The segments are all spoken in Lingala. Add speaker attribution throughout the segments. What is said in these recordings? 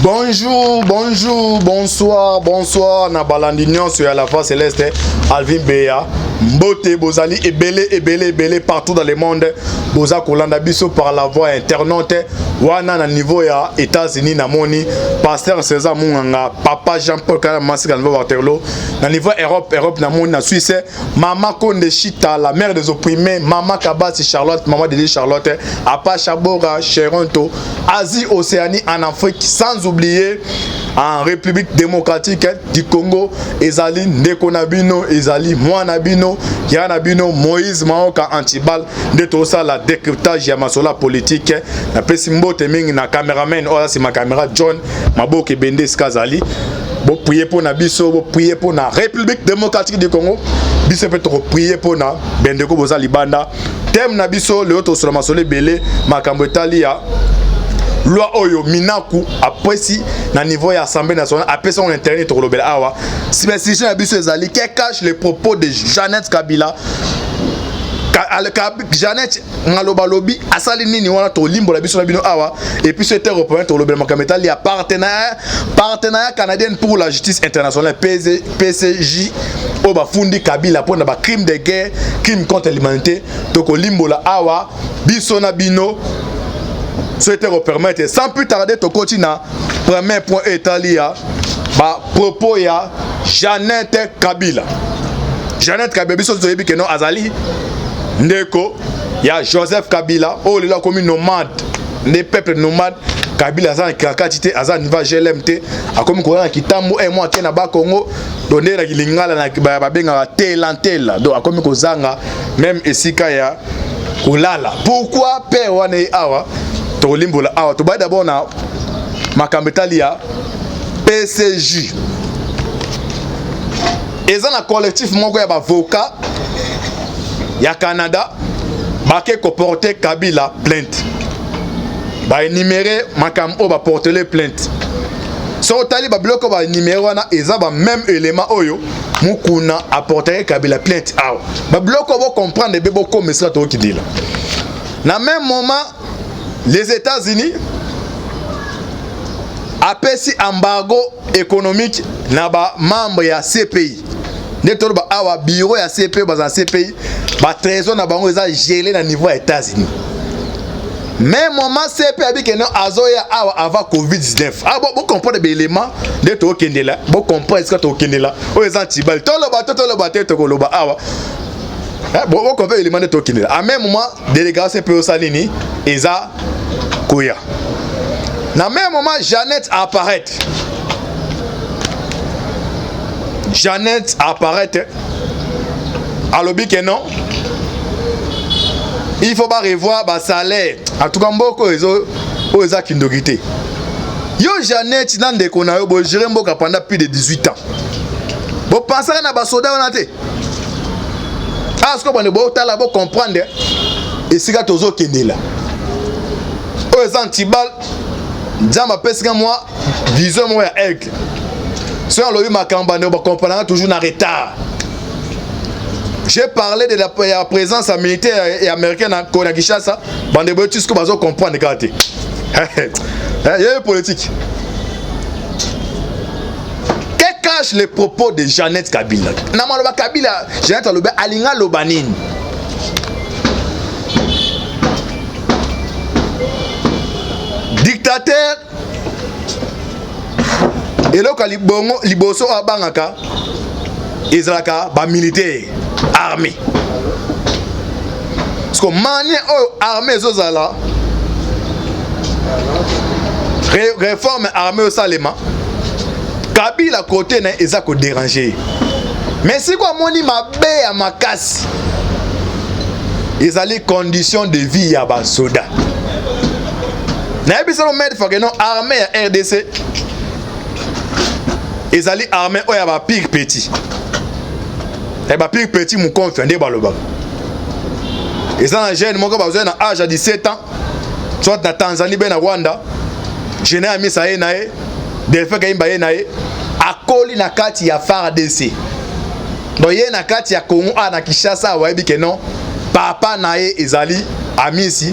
Speaker 1: Bonjour, bonjour, bonsoir, bonsoir. Na balandinion sur la face céleste. Alvin Beya, Mbote, Bozali, ebele partout dans le monde. Boza Kolanda Biso par la voix internaute. Wana na niveau ya États-Unis na moni. Pasteur César Munganga, Papa Jean-Paul Kalamasi Kanvo Waterloo. Na niveau Europe na moni na Suisse. Mama Konde Chita, la mère des opprimés. Mama Kabasi Charlotte, Maman Dédé Charlotte. Apa Chabora, Cheronto. Asie, Océanie, en Afrique, sans oublier en République démocratique du Congo, Ezali Nekonabino, Ezali Mouanabino, Yanabino, Moïse Maoka Antibal, de tout ça, la décryptage ya masola politique. Na pesimbo teming na cameraman, oh là c'est ma caméra John, Maboke Bende Skazali. Bon prier pour na biso, bon prier pour na République démocratique du Congo. Biso peut trop prier pour na Bendeko Boza Libanda. Thème na biso le autre sur la masole belé, makambo Italia. Loi Oyo Minaku après si na niveau ya Assemblée nationale après son internet to lobela awa si je abiso ezali qui cache les propos de Jeannette Kabila Jeannette ngaloba lobi asali nini wana to limbo la biso na bino awa et puis c'était européen to lobela makameta li partenariat canadien pour la justice internationale PCJ o ba fundi Kabila pour na ba crime de guerre crime contre l'humanité to ko limbo la awa biso na bino souhaiter permettre sans plus tarder to continent premier point Italia ba propos ya Jeannette Kabila biso zoyebi que non azali ndeko ya Joseph Kabila oh lila comme nomade des peuples nomades Kabila za kakatite aza niva GLMT akomi ko na kitambo e moi na ba Congo donner la lingala na ba benga telantela donc akomi ko zanga même esika ya kulala pourquoi pe wana awa to limbola awa to ba d'abord na makambetali ya PCJ eza na collectif moko ya avocat ya Canada bake ko porter Kabila plainte ba énumérer makambo ba porter les plaintes so tali ba bloko ba énumérer wana eza ba même élément oyo mukuna apporter Kabila plainte awa ba bloko bo comprendre be bo komesa to kidila na même moment les États-Unis apesi embargo économique na ba membre ya CPI. Netolo ba awa bureau ya CPI ba CPI ba trésor na bango eza gelé na niveau ya États-Unis. Même moment CPI abi que non azoya awa avant Covid-19. Ah bon comprendre des éléments de to kendela. Bon comprendre ce que to kendela. O eza tibal. Tolo ba to ko loba awa. Bon comprendre élément de to kendela. À même moment délégation CPI salini eza Koya. Na même moment, Jeannette apparaît. Alobi que non. Il faut pas revoir ba salaire. En tout cas, mboko eza kindogité. Yo Jeannette nan de kona yo bo gérer mboka pendant plus de 18 ans. Bo penser na ba soda on ate. Ah ce que bo tala bo comprendre et sika tozo kendela. Aux antibal, Djama pesque moi, vision moi aigle. Si on l'a eu ma campagne, on va comprendre toujours en retard. J'ai parlé de la présence militaire et américaine à Konagishasa. Bande de tout ce que vous comprendre quand il y a une politique. Que cache les propos de Jeannette Kabila? Namaloba Kabila, Jeannette Aloba Alinga Lobanine. Dictateur et là quand liboso abangaka izalaka ba militaire armée parce que manie armée zozala réforme armée au salema Kabila côté na ezako déranger mais si quoi moni mabe ya makasi ezali conditions de vie ya ba soda na ebisa no mettre que non armée ya RDC ezali armée oya ba pire petit et ba pire petit mu confondé baloba ezana jeune moko bazo na âge à 17 ans soit na Tanzanie ben na Rwanda jeune ami sa ye na ye delfe ka imba ye na ye akoli na kati ya FARDC do ye na kati ya Congo na Kinshasa wa ebi que non papa na ye ezali amisi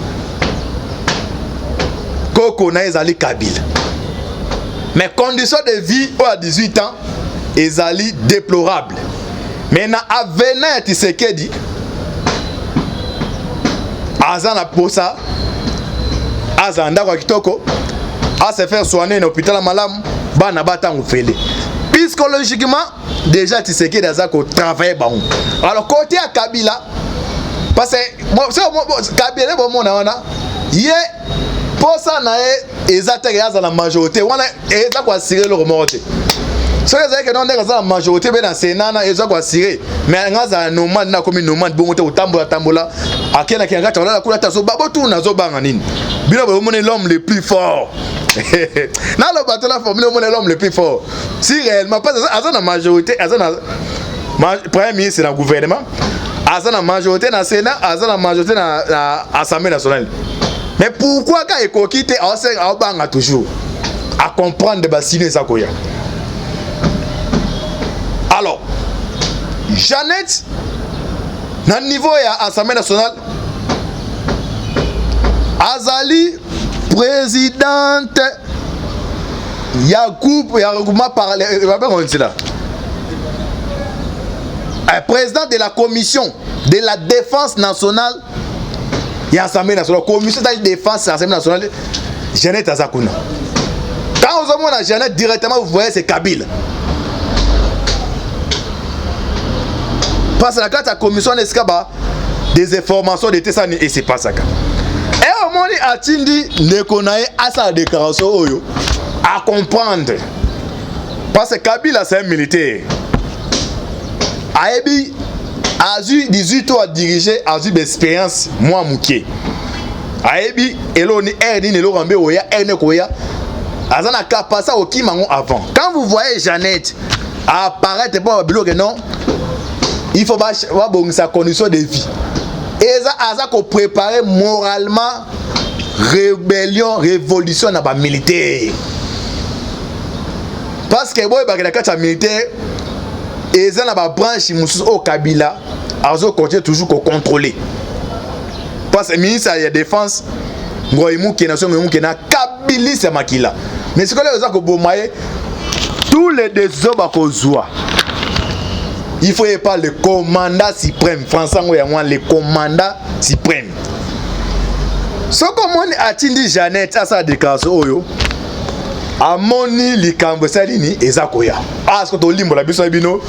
Speaker 1: Koko na ezali Kabila mais conditions de vie à 18 ans ezali déplorable. Maintenant avenir Tshisekedi azana posa azanda kwa kitoko à se faire soigner dans l'hôpital malam bana batangu fele. Psychologiquement déjà Tshisekedi azako travailler bon. Alors côté à Kabila parce que Kabila bon mon wana ye posa na ezate yaza la majorité wana eza kwa assurer le remonter. Ce que non ndeka za majorité be na Sénat eza kwa assurer mais ngaza nomade na komi nomade bon te utambola akena kenga tala kula taso babo tu nazo banga nini bino ba mona l'homme le plus fort na le bateau la formule mona l'homme le plus fort si réellement pas azana majorité azana premier ministre na gouvernement azana majorité na Sénat azana majorité na Assemblée nationale. Mais pourquoi quand il quitte à banga toujours à comprendre de basiner ça koya. Alors Jeannette na niveau ya Assemblée nationale azali présidente ya regroupement parallèle président de la commission de la défense nationale et Assemblée nationale, commission de défense et Assemblée nationale, Jeannette Azakuna. Quand vous avez la Jeannette directement, vous voyez c'est Kabila. Parce que la carte de la commission des informations de Tessani et c'est pas ça. Et au moment où Atindi ne connaît à sa déclaration à comprendre. Parce que Kabila c'est un militaire. Aebi a eu 18 ans à diriger, a eu d'expérience, moi mouké. Aebi, eloni erni ne l'orambe oya, erne koya. Azana kapasa au kimango avant. Quand vous voyez Jeannette apparaître pour bilo que non, il faut pas bon sa condition de vie. Et ça a qu'on préparer moralement rébellion, révolution dans ba militaire. Parce que boy ba la carte militaire et ça na ba branche musu au Kabila azo continuer toujours qu'on contrôler. Parce que ministre de la défense ngoimu qui nation ngoimu qui na Kabila c'est makila. Mais ce que les gens ko bomaye tous les désobas ko zoa. Il faut pas le commandant suprême français ngoya le commandant suprême. Ce comme on atindi Jeannette à sa déclaration oyo amoni likambo salini ezakoya parce que to limbo la biso bino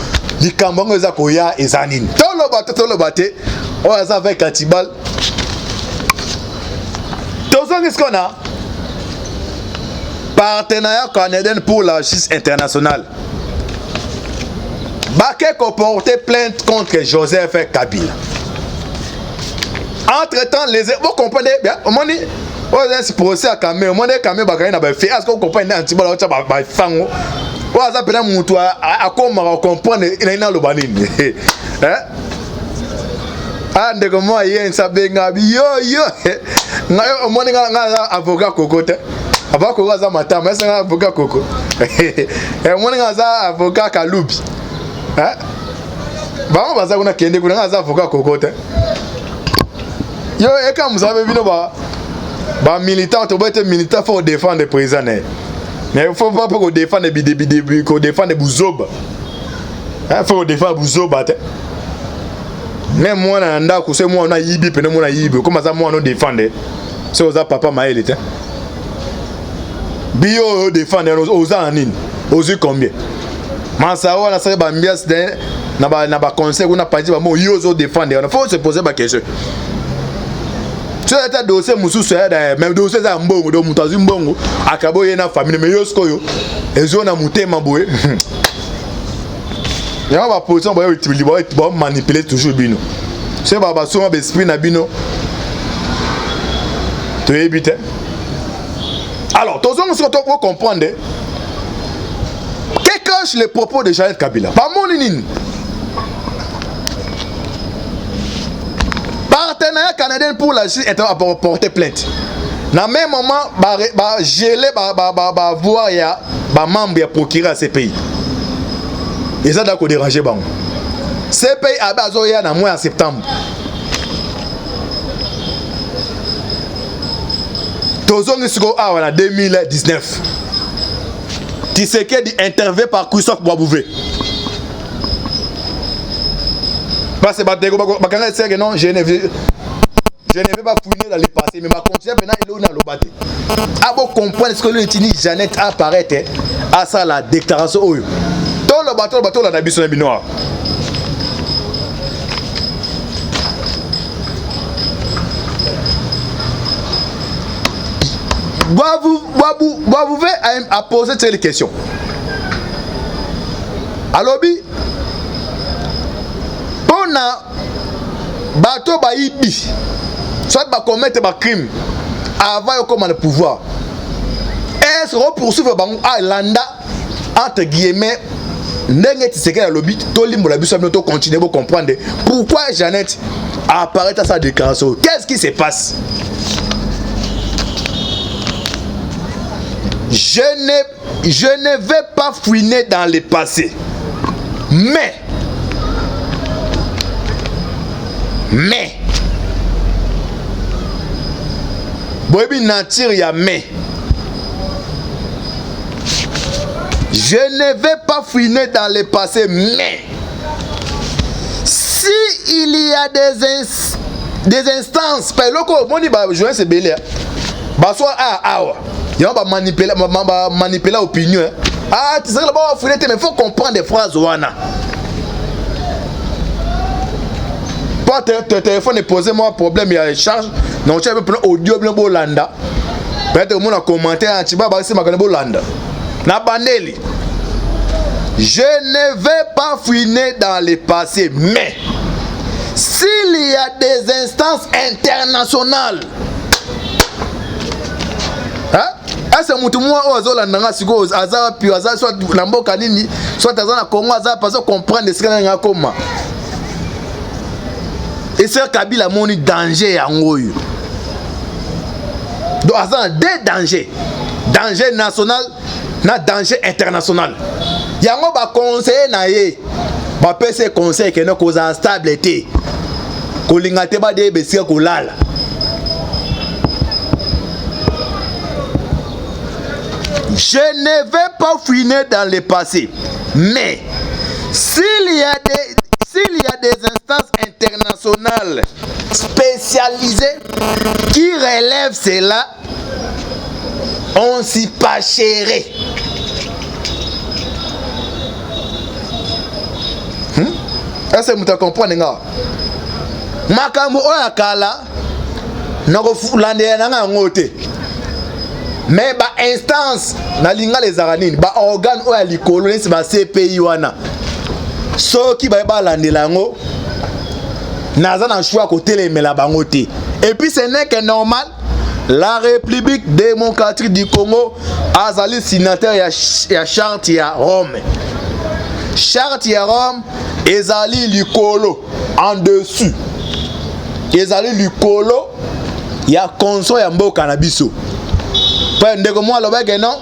Speaker 1: likambo ngo ezakoya ezanini tolo bate o eza avec Atibal tozongi skona partenariat canadien pour la justice internationale Baké ko porté plainte contre Joseph Kabila. Entre-temps les vous comprenez bien au moment on a procès à Kamé au moment Kamé bakay na ba fait est-ce que vous comprenez un petit peu là ba fango on a pena mutu a comment comprendre ina lo banini hein ande ko mo yen sabenga yo ngayo au moment nga avocat kokote avocat ko za matama est avocat koko et mo nga za avocat kalubi hein ba baza kuna kende kuna za avocat kokote yo et quand vous avez vu ba militant to être militant faut défendre les prisonniers mais il faut pas pour défendre les ko défendre Buzoba hein faut défendre Buzoba même moi na ndako c'est moi na yibi pene moi na yibi comment ça moi no défendre c'est aux papa maël était bio défendre aux anine aux combien Mansawa na sere ba mbias de na ba conseil on a pas dit ba mo yo défendre on faut se poser ba question. Tu as dossier mususu ya même dossier za mbongo do mutazi mbongo akabo yena famille mais yosko yo ezo na mutema boye ya ba position ba utiliser ba manipuler toujours bino c'est ba so ba esprit na bino to éviter alors tous on se retrouve comprendre que cache les propos de Jeannette Kabila pas mon nini partenariat canadien pour la justice est à porter plainte. Dans le même moment, geler, voir ya membre ya procureur à ces pays. Et ça d'accord déranger bon. Ces pays à bazoya dans mois en septembre. Tozongi siko a en 2019. Tshisekedi intervient par Christophe Boisbouvé. Parce que non, je ne vais pas fouiner dans le passé, mais ma continuer maintenant il est dans le bâti. À vous comprendre ce que le Tini Jeannette apparaît à ça la déclaration. Tout le bateau la nabi son binoir. Boisbouvé a posé cette question. Alors, pour na bateau baïbi, soit ba commettre ba crime avant comme le pouvoir. Est-ce qu'on poursuivre bango à landa entre guillemets ndenge Tshisekedi à lobby to limbo la biso to continuer pour comprendre pourquoi Jeannette apparaît à sa déclaration. Qu'est-ce qui se passe? Je ne vais pas fouiner dans le passé. Mais Boebi nature ya mais. Je ne vais pas fouiner dans le passé, mais si il y a des instances, par loko moni ba jouer ce belé. Ba soit il va manipuler l'opinion. Ah, tu sais, là-bas, mais il faut comprendre des phrases. Pas ton téléphone et poser moi problème, il y a des charges. Non, tu as un audio bien beau landa. Peut-être que mon a commenté un petit peu, c'est ma beau landa. Na bandeli. Je ne vais pas fouiner dans le passé, mais s'il y a des instances internationales, hein? Est-ce que moi ozolanda siko azara puis azara soit na mboka nini soit azana Congo azara parce que comprendre ce que nga koma et c'est Kabila moni danger yango yo donc azana deux dangers, danger national na danger international. Yango ba conseiller na ye ba pese conseil que no cause stabilité ko lingate ba de besia ko lala. Je ne vais pas fouiner dans le passé, mais s'il y a des instances internationales spécialisées qui relèvent cela, on s'y pâcherait. Est-ce que vous comprenez? Makambo oyakala nako fulande na ngote. Mais ba instance na linga les aranini ba organe oya likolo nesi ba CPI wana soki ba landela ngo naza na choix côté les mela bango te. Et puis ce n'est que normal, la République démocratique du Congo azali signataire ya charte ya Rome. Charte ya Rome ezali likolo en dessus. Ezali likolo ya konso ya mboka na biso. Ndeko moi lobeke non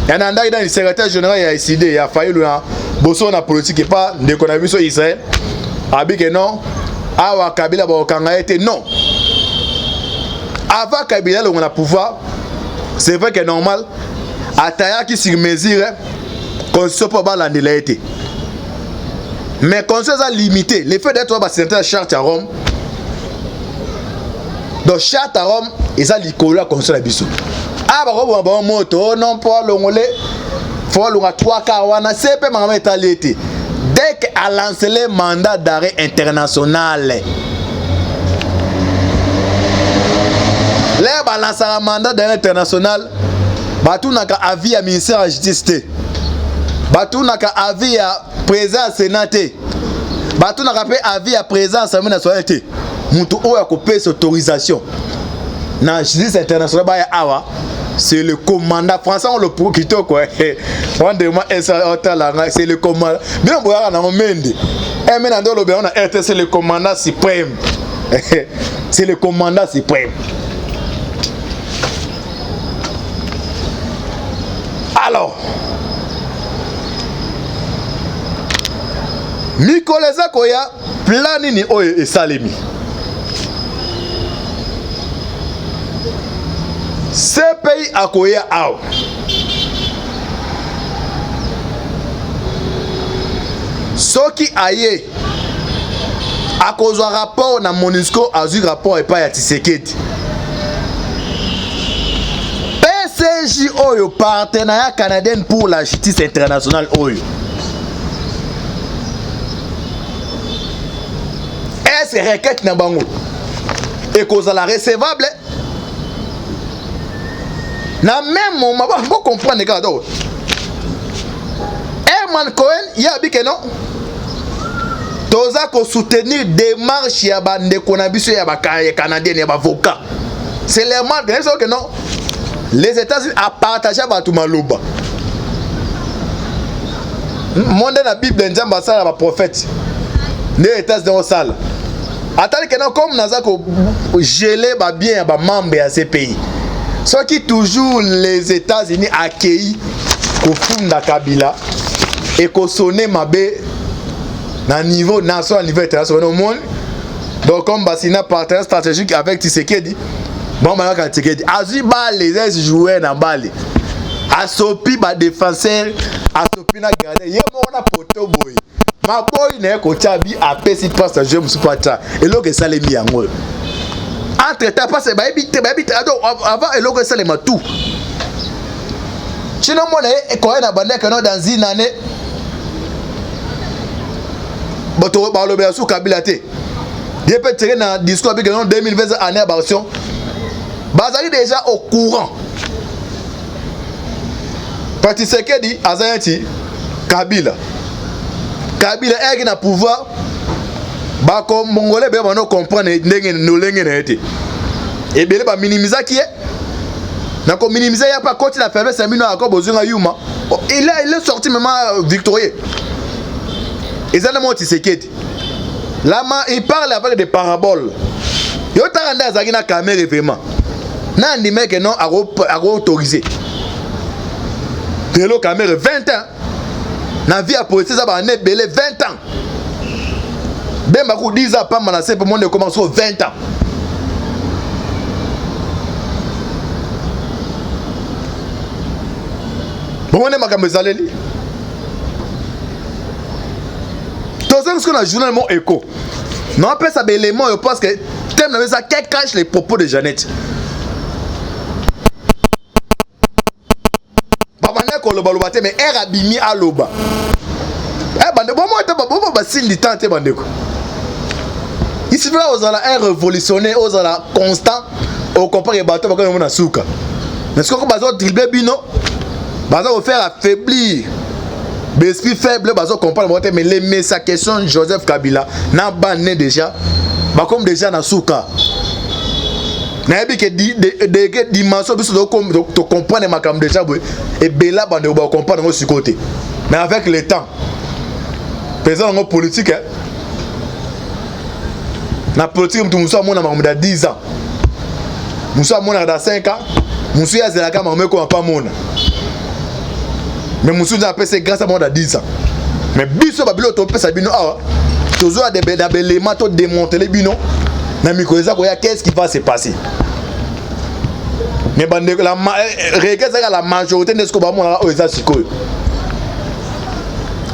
Speaker 1: yana ndaki dans le secrétaire général ya ICD ya fayilu na boso na politique pas ndeko na biso Israël abike non awa Kabila ba okanga été non avant Kabila le on a pouvoir c'est vrai que normal ataya qui sur mesure constitution pas balandela été mais constitution a limité le fait d'être ba signataire charte à Rome donc charte à Rome ils a likolo la constitution la biso. Ah bah bon moto non pas l'ongolais faut l'onga 3 kawana c'est pas ma mentalité dès qu'à lancer le mandat d'arrêt international les balance un mandat d'arrêt international batou naka avis à ministère de la justice batou naka avis à président sénat batou naka avis à président assemblée nationale mutu oya ko payer autorisation na justice internationale ba ya awa. C'est le commandant français on le procureur quoi. On demande c'est le commandant. Bien boya na mende. Et maintenant le on a c'est le commandant suprême. C'est le commandant suprême. Alors Nikoleza koya plan ni oyo esalemi. Ce pays a koya aw. soki aye akozwa rapport na MONUSCO azwi rapport epai ya Tshisekedi PCJ oyo partenariat canadien pour la justice internationale oyo est-ce requête na bango ekozala recevable na même moment ba comprendre ka do Herman Cohen ya bike non toza ko soutenir démarche ya bandeko na biso ya ba canadien ya ba avocat c'est les marques que non les États-Unis a partagé bato maloba monde na Bible nzamba sala ba prophète les États-Unis au sala attendez que non comme naza ko geler ba bien ya ba membre ya ces pays ce qui toujours les États-Unis accueilli ko funda Kabila et ko sonner mabe na niveau national niveau international au monde donc comme basina partenaire stratégique avec Tshisekedi bon malaka Tshisekedi azi ba les joueurs na bali asopi ba défenseur asopi na gardien yemo na poto boy ma boy na ko chabi apesi passe je musu pata eloko salemi yango entre temps passe ba ebite avant eloko salema tout chino mona ko na bandeka no dans une année bato ba lobe su Kabila te il peut tirer dans discours avec en 2020 année aberration bazali déjà au courant Tshisekedi azayati Kabila est na pouvoir ba ko mongolais be bano comprendre ndenge no lenge na été et belé ba minimiser qui est na ko minimiser ya pas côté la faiblesse mino encore besoin yuma il est sorti même victorieux et ça le mot Tshisekedi là il parle avec des paraboles yo taranda azaki na caméra vraiment na ndime que non aro autorisé telo caméra 20 ans na vie à police ça ba né belé 20 ans ben ba ko 10 ans pas menacé pour monde commence 20 ans bon on est makambo zaleli ce qu'on a journal mon écho non après ça élément je pense que thème na ça qui cache les propos de Jeannette babana ko loba loba te mais erabimi aloba bande bon moi bon ba signe du temps te bande ko ici là aux ala un révolutionnaire aux ala constant au comparer bateau ba ko na suka mais ce qu'on bazo dribler bino bazo faire affaiblir l'esprit faible bazo comprendre mais les sa question Joseph Kabila na banné déjà ba comme déjà na souka na bi que de dimension biso to comprendre makam déjà et bela bande ba comprendre au côté mais avec le temps président en politique na politique mtu muso amona mamuda 10 ans muso amona da 5 ans muso ya zelaka mameko pas mona mais monsieur a passé grâce à moi dans 10 ans mais biso babilo to pesa bino ah toujours à des éléments to démonter les bino na mikoza ko ya qu'est-ce qui va se passer mais bande la regarde la majorité de ce que ba mona o eza sikoyo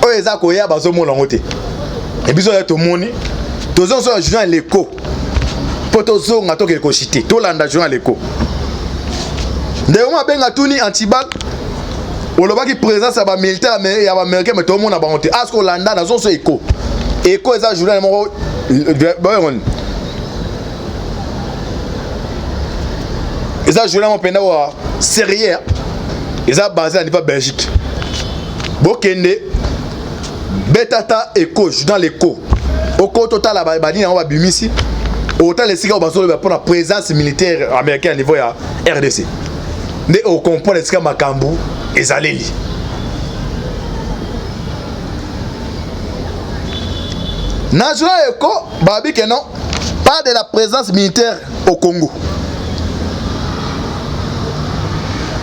Speaker 1: o eza ko ya bazo mona ngote et biso ya to moni tozo so journal l'écho poto zo ngato ke ko cité to landa journal l'écho ndeko ma benga tuni antibal olobaki présence ya ba militaire ya ba américain mais tout le monde a banté asko landa na zo so écho eza journal moko eza journal mo penda wa sérieux eza basé à niveau Belgique bokende betata écho journal écho oko total ba bani na ba bimisi autant les siga bazo pour la présence militaire américaine à niveau ya RDC ne o comprendre ce que makambu ezaleli National Eco babi que non pas de la présence militaire au Congo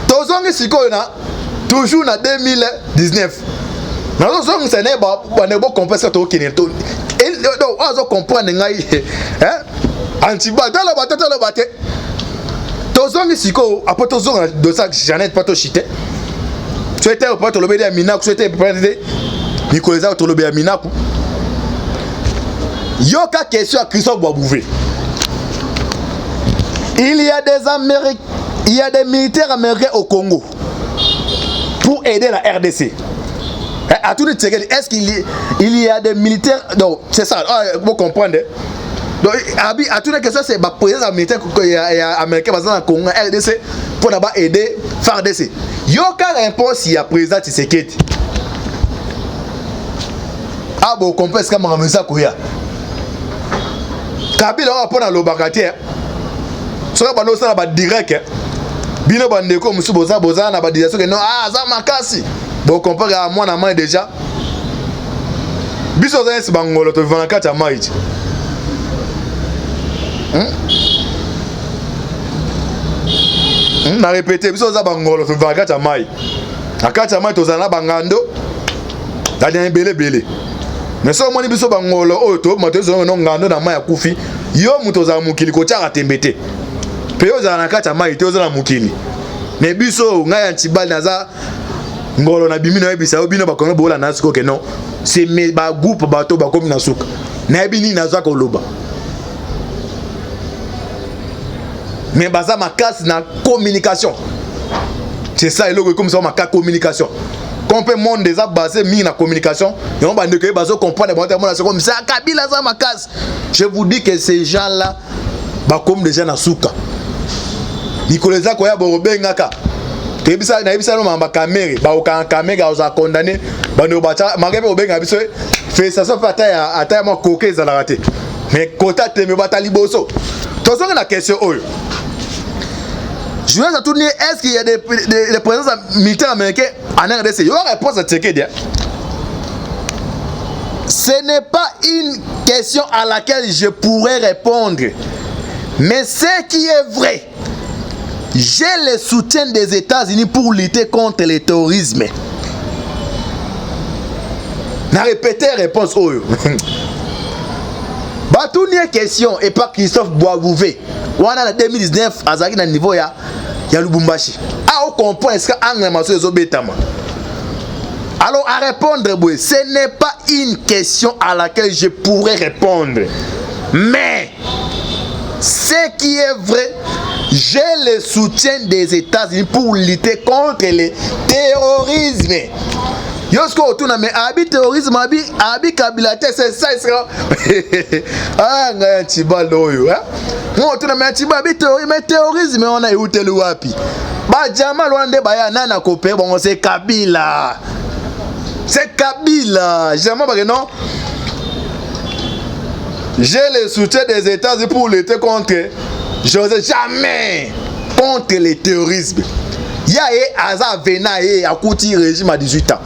Speaker 1: tozongi sikoyo na toujours na 2019 nazo zongi sene ba ne bo comprendre to kineto et donc azo comprendre ngai antiba dans la bataille tozongi sikoyo après tozonga de ça Jeannette pas to chité tu étais au pote le bédé mina tu étais prêté Nicolas Tolobe ya Minaku. Yoka question à Christophe Boisbouvé. Il y a des Américains, il y a des militaires américains au Congo pour aider la RDC. À tout le monde, est-ce qu'il y a des militaires? Donc, c'est ça, vous comprenez. Donc, à toutes les questions, c'est la présence militaire américain dans le Congo, RDC, pour aider FARDC. Yoka réponse s'il y a président Tshisekedi. Ah bon, comprenez ce que je me dis. Kabila va prendre l'obakatier. Ce que je vais direct. Bino bandeko musu boza na ba disation que non za makasi. Bon compare à moi na main déjà. Biso za bangolo to vivant kati ya maiti. Na répéter biso za bangolo to vivant kati ya mai. Na kati ya mai to za na bangando. Da dia belé. Mais so moni biso bangolo oyo to moto zo no ngando na mai ya kufi. Yo muto za mukili ko tshaka tembete. Peyo za na kati ya mai te na mukili. Mais biso ngaya ntibali naza ngolo na bimino ebisa obino bakonga bola na siko ke non. C'est mes ba groupe bato ba komi na suka. Na ebini na zwa ko loba. Mais baza makasi na communication. C'est ça et logo comme ça ma communication. Compé monde des basé mi na communication. Et on va ne que bazo comprendre bon terme comme ça Kabila za makasi. Je vous dis que ces gens là ba comme déjà na suka. Nicolas Koya Borobengaka. Tebisa na ebisa no mamba kamere ba oka kamera oza condamné ba no bacha magabe obenga biso fait ça fait ata ya koke za la raté. Mais kota teme batali boso. Tozo na question oyo. Je vais tourner est-ce qu'il y a des présences militaires américains en RDC? Il y aura réponse à checker dia. Ce n'est pas une question à laquelle je pourrais répondre. Mais ce qui est vrai, j'ai le soutien des États-Unis pour lutter contre le terrorisme. Na répété réponse oyo. Batounie question et pas Christophe Boisbouvé. On a en 2019 azaki na niveau ya Lubumbashi. Ah on comprend est-ce que angle maso zo betama. Alors à répondre boy, ce n'est pas une question à laquelle je pourrais répondre. Mais ce qui est vrai, j'ai le soutien des États-Unis pour lutter contre le terrorisme. Yosko tuna me abi terrorisme abi Kabila c'est ça ah ngaya chibalo yo mo tuna me chiba abi terrorisme on a utelu wapi ba jama lwande baya nana kopé bon c'est Kabila jamais parce que non j'ai le soutien des États-Unis pour lutter contre jamais contre le terrorisme. Il y a Aza Vena et Akouti régime à 18 ans.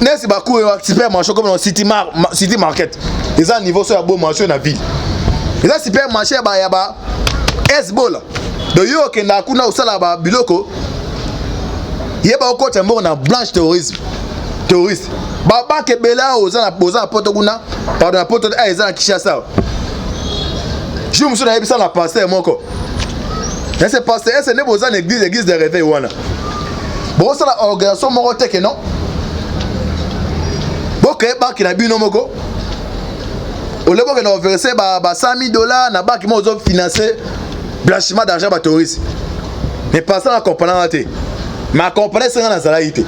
Speaker 1: N'est-ce pas que supermarché comme dans City Market. Ils ont un niveau sur la bonne marché dans la ville. Ils ont un supermarché à Esbola. De York et Nakuna au Salaba Biloko. Il y a beaucoup de morts dans blanche terrorisme. Terroriste. Baba Kebela aux à Potoguna. Pardon, à Potoguna, ils ont un Kishasa. Je me suis dit ça la pasteur mon corps. Et c'est pasteur, c'est né besoin l'église de réveil wana. Bon ça la organisation morote que non. Bon que ba ki na bino moko. Au lieu que nous verser ba $100,000 na ba ki mo zo financer blanchiment d'argent ba terroriste. Mais pas ça la compagnie raté. Ma compagnie c'est dans salaïté.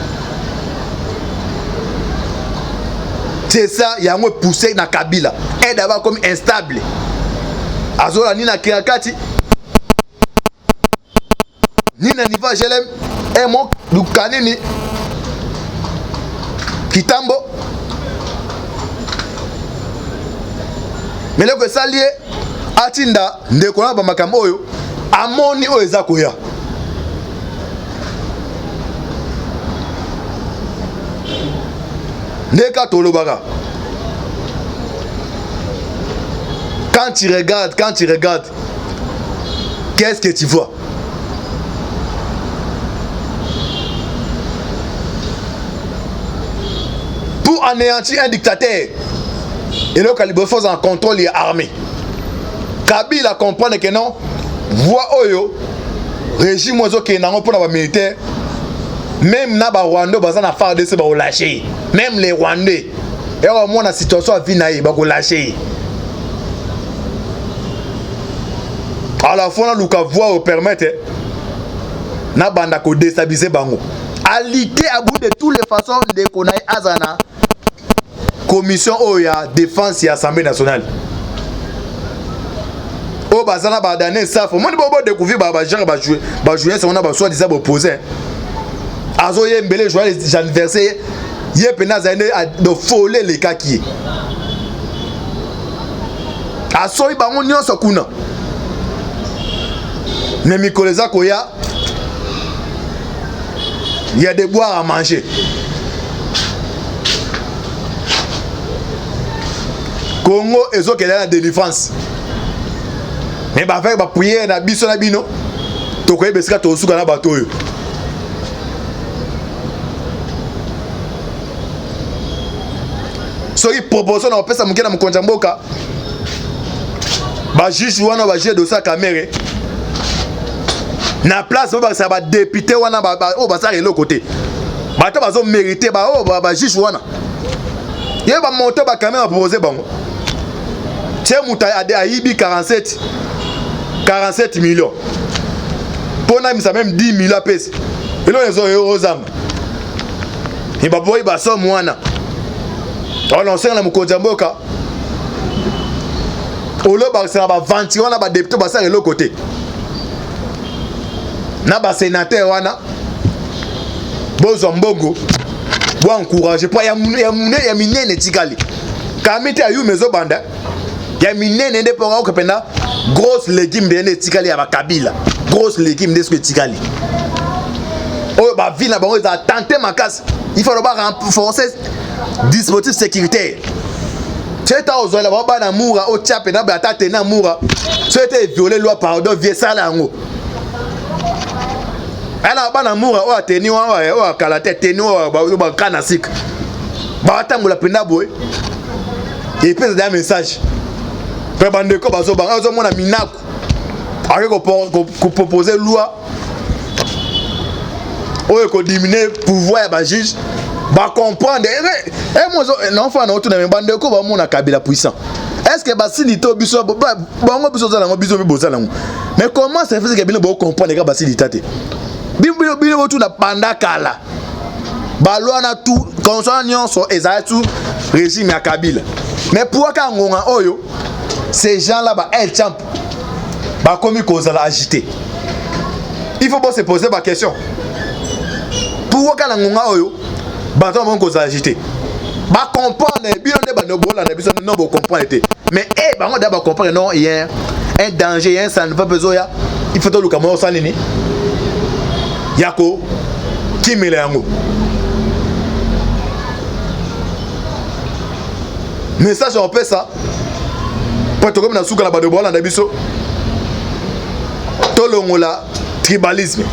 Speaker 1: C'est ça, il y a un poussé na Kabila. Et d'abord comme instable. Azola ni na Kirakati ni na Niva Jelem et mon Lukanini Kitambo. Mais le que ça lié atinda ndekona ba makambo oyo amoni oyo ezakoya. Ndeka tolobaka. Quand tu regardes, qu'est-ce que tu vois? Pour anéantir un dictateur, et le calibre force en contrôle et armé. Kabila comprend que non, voit Oyo, régime ozo qui est pour la militaire, Même na ba Rwanda baza na FARDC ba lâcher. Même les Rwandais. Et au moins la situation a vinaï ba lâcher. À la fois na luka voix au permettre na banda ko déstabiliser bango. À lutter à bout de toutes les façons de connaître azana commission oya défense et assemblée nationale. O bazana ba dané ça faut moni bobo découvrir ba genre ba jouer ça on a ba soit disant opposé. Azo yembele joie les anniversaires yé pena zaine de foler les kaki. Aso bango nyonso kuna. Mais Mikoleza Koya, il y a des bois à manger. Congo et zo qu'elle a la délivrance. Mais bah faire bah prier na biso na bino. To koye besika to suka na bato yo. So il proposition na pesa mukena mukonja mboka. Ba juge wana ba juge de sa caméra. Na place ça va député wana ba o ba ça le côté. Ba to bazo mériter ba o ba juge wana. Ye ba monter ba caméra proposer bango. Tie muta aibi 47 millions. Pour na misa même 10 millions pèse. Et là les euros âme. Et ba boy ba somme wana. On enseigne na mukonja mboka. Olo ba ça va vendre wana ba député ba ça le côté. Na ba sénateur wana bozo mbongo bo encourager pas ya minene tikali kamite ayu mezo banda ya minene nde pour ko pena grosse légume de tikali ya ba kabila grosse légume de ce que tikali oh ba ville na bango za tenter makasi il faut ba renforcer dispositif sécuritaire c'est à ozola ba na mura o tchape na ba tate na mura c'était violer loi pardon vie sala ngo. Alors bana moura o ateni wa o kala tete ni o ba kana sik ba tangola penda boy et puis des messages pe bande ko bazo ba ozo mona minaku avec ko proposer loi o ko diminuer pouvoir ya ba juge ba comprendre et moi non fa na to na bande ko ba mona kabila puissant. Est-ce que basilito biso bango biso za na biso biso za na mais comment ça fait que bino bo comprendre que basilita te bino tout na panda kala balwa na tout concernant nyonso ezatu régime ya Kabila mais pour ka ngonga oyo ces gens là ba el champ ba komi kozala agité il faut pas se poser la question pour ka la ngonga oyo ba to bon kozala agité ba comprendre bino de ba no bola na biso no bo comprendre mais ba ngo da ba comprendre non hier un danger un ça ne pas besoin il faut to luka mo sanini yako kimele yango message on peut ça pour to comme na suka na ba de bola na biso to longola tribalisme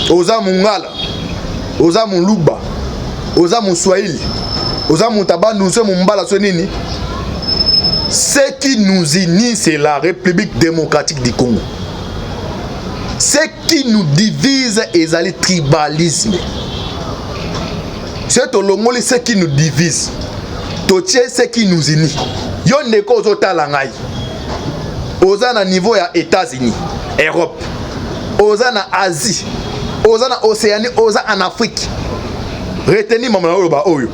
Speaker 1: oza mungala oza muluba oza muswahili oza mutabandu so mumbala so nini. Ce qui nous unit c'est la République démocratique du Congo. Ce qui nous divise est le tribalisme. C'est ce qui nous divise. C'est ce qui nous unit. Yo ne cause talangai. Oza na niveau ya États-Unis, Europe. Oza na Asie. Oza na Océanie, oza en Afrique. Retenez maman oyo.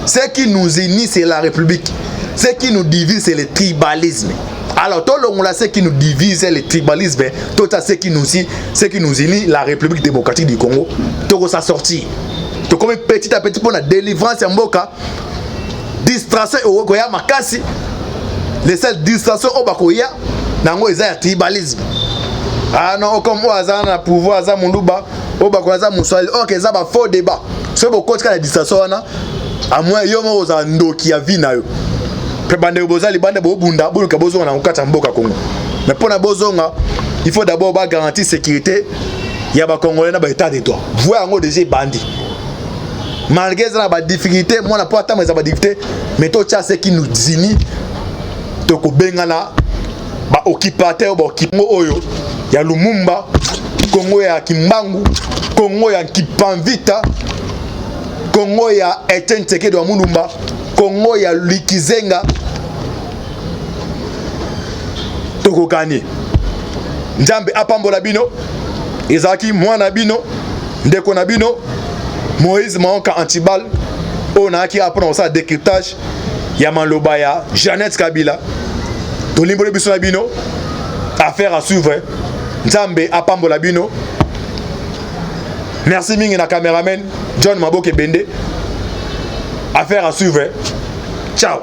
Speaker 1: Ce qui nous unit c'est la République. Ce qui nous divise c'est le tribalisme. Alors tout le monde là ce qui nous divise c'est le tribalisme. Tout ça ce qui nous unit la République démocratique du Congo. Tout ça sorti. Tout comme petit à petit pour la délivrance en Mboka. Distraction au Koya makasi. Les seules distractions au Bakoya nango eza tribalisme. Ah non comme oza na pouvoir za muluba au Bakoya za muswali. OK ça ba faux débat. Ce beaucoup de la distraction na à moins yo mo oza ndoki ya vie na yo. Bande bozali bande bo bunda boluka bozonga na ukata mboka Congo. Mais pour na bozonga, il faut d'abord ba garantir sécurité ya ba Congolais na ba état de droit. Voir ngo déjà bandi. Malgré ça ba difficulté, moi na pas attendre ça ba difficulté, mais to tcha ce qui nous unit to ko bengana ba occupateur ba okimo oyo ya Lumumba Congo ya Kimbangu, Congo ya Kipanvita, Congo ya Etienne Tshisekedi wa Mulumba, Congo ya Likizenga. Tokokani Nzambe apambola bino, ezaki mwana bino, ndeko na bino, Moïse Maonka Antibal, on a qui apprend ça décryptage ya maloba ya Jeannette Kabila. Tolimbole biso na bino, affaire à suivre. Nzambe apambola bino. Merci mingi na cameraman John Maboke Bende. Affaire à suivre. Ciao.